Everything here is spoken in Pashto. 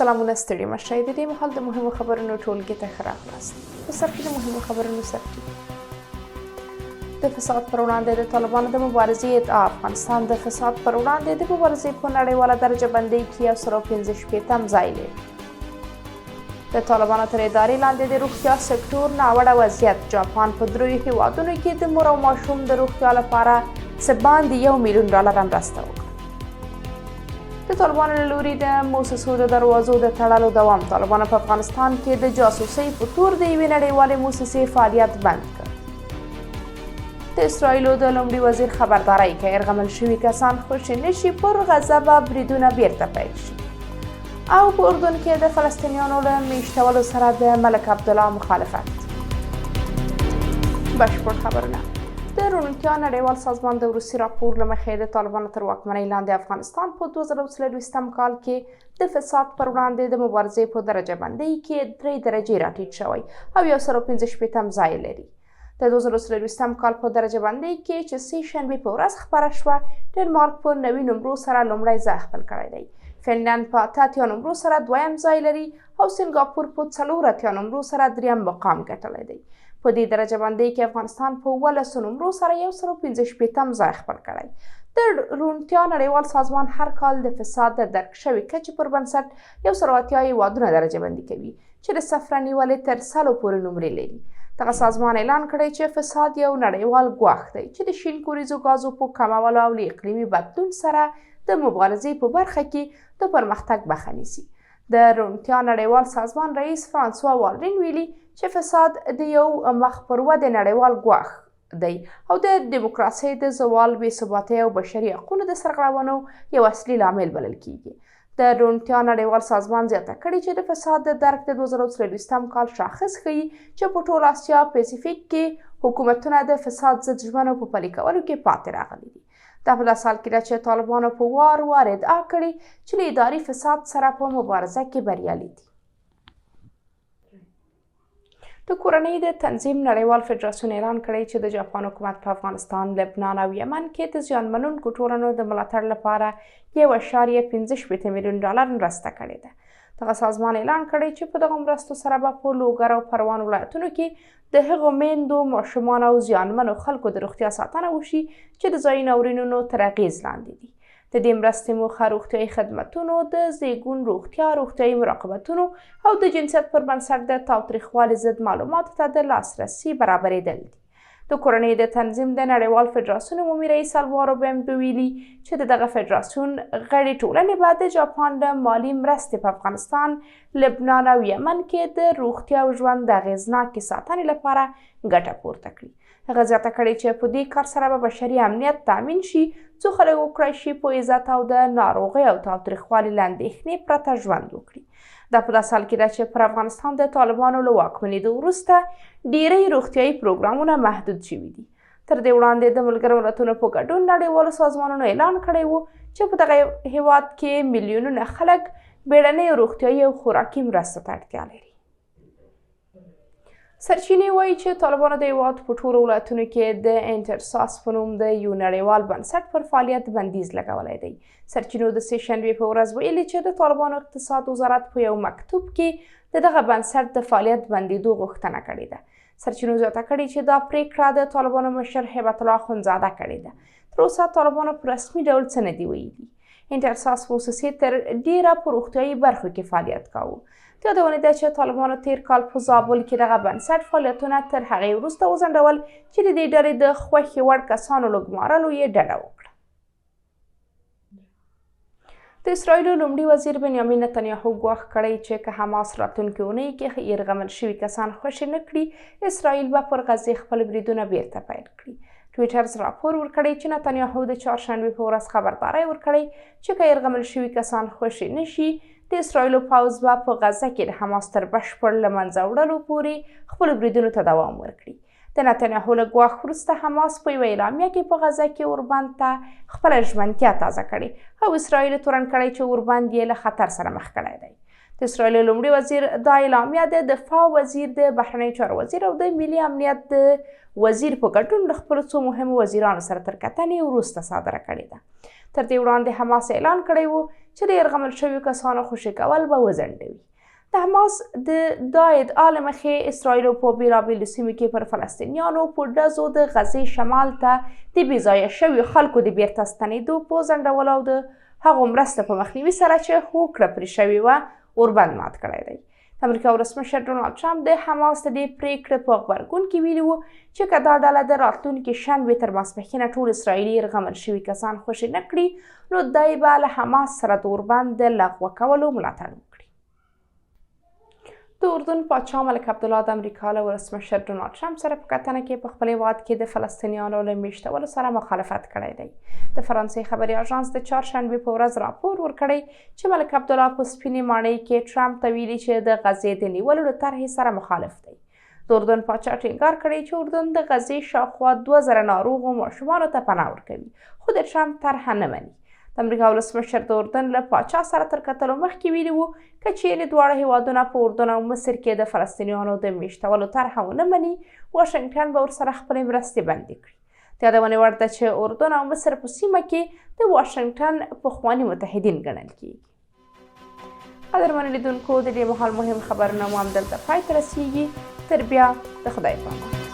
سلامونه ستړي مشئ د دې مهال د مهمو خبرونو ټولګي ته ښه راغلاست. په سر کې د مهمو خبرونو سرټکي. د فساد پر وړاندې د طالبانو د مبارزې ادعا. افغانستان د فساد پر وړاندې د مبارزې په نړیواله درجه بندۍ کې 165 ځای لري. د طالبانو تر ادارې لاندې د روغتیا سکتور ناوړه وضعیت. جاپان په 3 هیوادونو کې د مور او ماشوم د روغتیا لپاره څه باندې $1 میلیون مرسته وکړه. د طالبانو له لوري د موسسو د دروازو د تړلو دوام. طالبانو په افغانستان کې د جاسوسۍ په تور د یوې نړیوالې موسسې فعالیت بند کړ. د اسرائیلو د لومړي وزیر خبرداری که یرغمل شوي کسان خوشي نشي پر غزه به بریدونه بیرته پیل شي. او په اردن کې د فلسطینیانو له میشتولو سره د ملک عبدالله مخالفت. بشپړ خبرونه. د روڼتیا نړیوال سازمان د وروستي راپور له مخې د طالبانو تر واکمنۍ لاندې افغانستان په 2024 کال کې د فساد پر وړاندې د مبارزې په درجه بندۍ کې 3 درجې راټیټ شوی او 165 ځای لري. د 2024 کال په درجه بندۍ کې چې سه شنبې په ورځ خپره شوه، ډنمارک په 90 نمرو سره لومړی ځای خپل کړی دی. فنلند په 88 نمرو سره دویم ځای لري او سنګاپور په 84 نمرو سره دریم مقام ګټلی دی. په دې درجه بندۍ کې افغانستان په 12 نمرو سره 165 ځای خپل کړی. د روڼتیا نړیوال سازمان هر کال د فساد د درک شوي کچې پر بنسټ 180 هیوادونه درجه بندي کوي چې د صفر نیولې تر 100 پورې نمرې لري. دغه سازمان اعلان کړی چې فساد یو نړیوال ګواښ دی چې د شین کوریزو ګازو په کمولو او له اقلیمي بدلون سره د مبارزې په برخه کې د پرمختګ مخه نیسي. د روڼتیا نړیوال سازمان رئیس فرانسوا والرین ویلي چې فساد د یو مخ پر ودې نړیوال ګواښ دی او د دیموکراسۍ د زوال، بې ثباتۍ او بشري حقونو د سرغړونو یو اصلي لامل بلل کیږي. د روڼتیا نړیوال سازمان زیاته کړې چې د فساد د درک د 2024 کال شاخص ښیي چې په ټول اسیا پیسفیک کې حکومتونه د فساد ضد ژمنو په پلي کولو کې پاتې راغلي دي. دا په داسې حال کې ده چې طالبانو په وار ادعا کړې چې له اداري فساد سره په مبارزه کې بریالي دي. د کورنۍ د تنظیم نړیوال فدراسیون اعلان کړی چې د جاپان حکومت په افغانستان، لبنان او یمن کې د زیانمنونکو ټولنو د ملاتړ لپاره $1.15 میلیون مرسته کړې ده. دغه سازمان اعلان کړی چې په دغه مرستو سره به په لوګر او پروان ولایتونو کې د هغو میندو، ماشومانو او زیانمنو خلکو د روغتیا ساتنه وشي چې د ځايي ناورینونو تر اغېز لاندې دي. د دې مرستې موخه روغتیایي خدمتونو، د زیږون روغتیا، روغتیایي مراقبتونو او د جنسیت پر بنسټ د تاوتریخوالي ضد معلوماتو ته د لاسرسي برابرېدل دي. د کورنۍ د تنظیم د نړیوال فدراسیون عمومي رئیس الوارو بمبو ویلي چې د دغه فدراسیون غړي ټولنې به د جاپان د مالي مرستې په افغانستان، لبنان او یمن کې د روغتیا او ژوند د اغېزناکې ساتنې لپاره ګټه پورته کړي. هغه زیاته کړې چې په دې کار سره به بشري امنیت تامین شي، څو خلک وکړای شي په عزت او د ناروغۍ او تاوتریخوالي له اندېښنې پرته ژوند وکړي. دا په داسې حال کې ده چې پر افغانستان د طالبانو له واکمنېدو وروسته ډېری روغتیایي پروګرامونه محدود شوي دي. تر دې وړاندې د ملګرو ملتونو په ګډون نړیوالو سازمانونو اعلان کړی و چې په دغه هیواد کې میلیونونه خلک بیړنۍ روغتیایي او خوراکي مرستو ته اړتیا لري. سرچینې وایي چې طالبانو د هیواد په ټولو ولایتونو کې د انټرساس په نوم د یو نړیوال بنسټ پر فعالیت بندیز لګولی دی. سرچینو د سه شنبې په ورځ ویلي چې د طالبانو اقتصاد وزارت په یو مکتوب کې د دغه بنسټ د فعالیت بندیدو غوښتنه کړې ده. سرچینو زیاته کړې چې دا پریکړه د طالبانو مشر هیبت الله اخندزاده کړې ده. تر اوسه طالبانو په رسمي ډول څه نه دي ویلي. انټرساس موسسې تر ډیره په روغتیایي برخو کې فعالیت کاوه. یادونه ده چې طالبانو تیر کال په زابل کې دغه بنسټ فعالیتونه تر هغې وروسته وځنډول چې د دې ډلې د خوښې وړ کسانو له ګمارلو یې ډډه وکړه. د اسرائیلو لومړي وزیر بنیامین نتنیاهو ګواښ کړی چې که حماس راتلونکې اونۍ کې یرغمل شوي کسان خوشي نه کړي، اسرائیل به پر غزې خپل بریدونه بیرته پیل کړي. ټویټرز راپور ورکړی چې نتنیاهو د چهارشنبې په ورځ خبرداری ورکړی چې که یرغمل شوي کسان خوشي نه شي، د اسرائیلو پوځ به په غزه کې د حماس تر بشپړ له منځه وړلو پورې خپلو بریدونو ته دوام ورکړي. د نتنیاهو له ګواښ وروسته حماس په یوه اعلامیه کې په غزه کې اوربند ته خپله ژمنتیا تازه کړې او اسرائیل تورن کړی چې اوربند یې له خطر سره مخ کړی دی. د اسرائیل لومړي وزیر دا اعلامیه د دفاع وزیر د بهرنیو چارو وزیر او د ملي امنیت د وزیر په ګډون له خپلو څو مهمو وزیرانو سره تر کتنې وروسته صادره کړې ده. تر دې وړاندې حماس اعلان کړی و چې د یرغمل شویو کسانو خوشي کول به وځنډوي. د حماس د دا ادعا له مخې اسرائیلو په بېلابېلو سیمو کې پر فلسطینیانو په ډزو د غزې شمال ته د بې ځایه شویو خلکو د بیرته ستنېدو په ځنډولو او د هغو مرسته په مخنیوي سره چې هوکړه پرې شوې وه اوربند مات کړی دی. د امریکا ولسمشر ډونالډ ټرمپ د حماس د دې پرېکړې په غبرګون کې ویلي وو چې که دا ډله د راتلونکي شنبې تر ماسپښینه ټول اسرائیلي یرغمل شوي کسان خوشي نه کړي نو دی به له حماس سره د اوربند د لغوه کولو ملاتړ وکړي. د اردن پاچا ملک عبدالله د امریکا له ولسمشر ډونالډ ټرمپ سره په کتنه کې په خپل هېواد کې د فلسطینیانو له میشتولو سره مخالفت کړی دی. د فرانسې خبري اژانس د چهارشنبې په ورځ راپور ورکړی چې ملک عبدالله په سپینې ماڼۍ کې ټرمپ ته ویلي چې د غزې د نیولو له طرحې سره مخالف دی. د اردن پاچا ټینګار کړی چې اردن د غزې شاوخوا 2000 ناروغو ماشومانو ته پناه ورکوي خو د ټرمپ طرحه نه مني. د امریکا ولسمشر د اردن له پاچا سره تر کتلو مخکې ویلي وو که چیرې دواړه هیوادونه په اردن او مصر کې د فلسطینیانو د میشتولو طرحه ونه مني واشنګټن به ورسره خپلې مرستې بندي کړي. د یادونې وړ ده چې اردن او مصر په سیمه کې د واشنګټن پخواني متحدین ګڼل کیږي. قدرمنو لیدونکو د دې مهال مهم خبرونه مو همدلته پای ته رسیږي. تر بیا د خدای پامه.